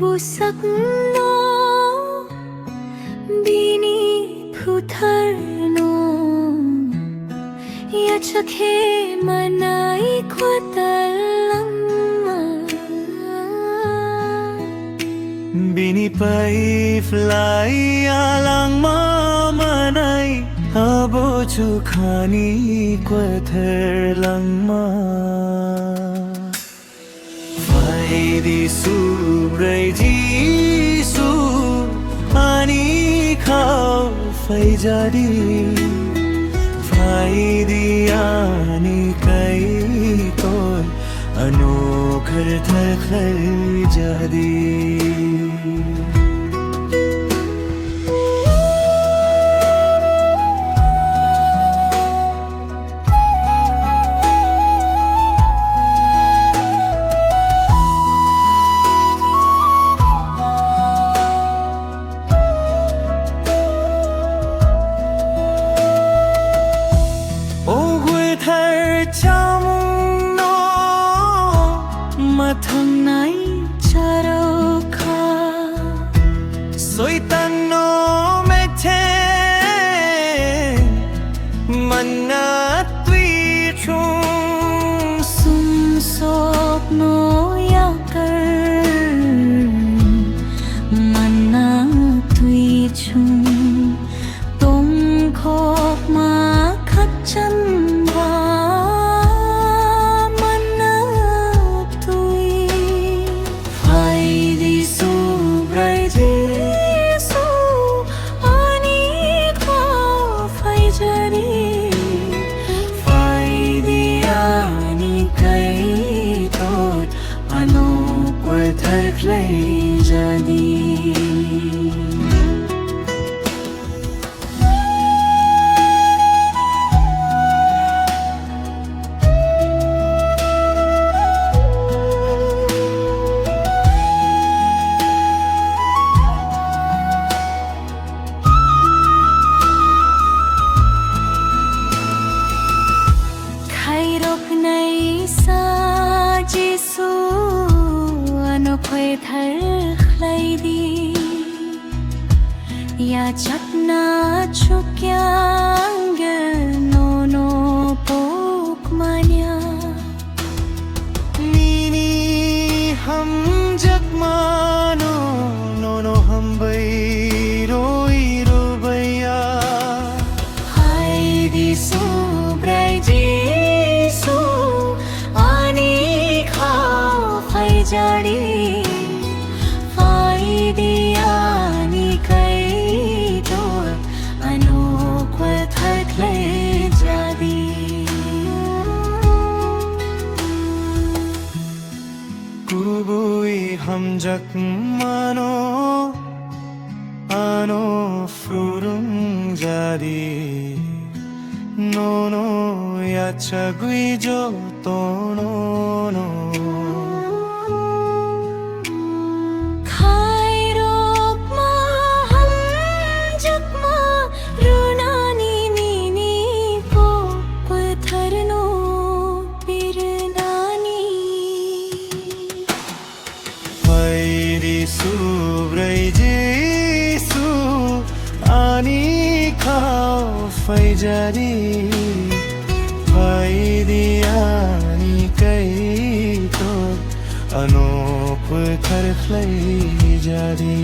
sakno bini putharno ya chakhe manai khwatalamma bini pai fly alang ma manai abo chu khani khwatharlamma di su rai ji su ani khao phai jadi phai di ani kai toi anokhar thar khar jadi mathang nai charo kha soi tan no me the manna tui chung sum sok no ya kar manna tui chung tom khok ma khat chan jadi khairok nai sa jisu khoi thar khlai di ya chatna chukyang no no pok manya nini hum jak mano no no hum bai roi ro baya hai di su brai ji su ani khao phai jadi kubui hum jak mano ano furung jadi no no ya chagui jo tono no phai jadi phai di ani kai to anop khar khlai jadi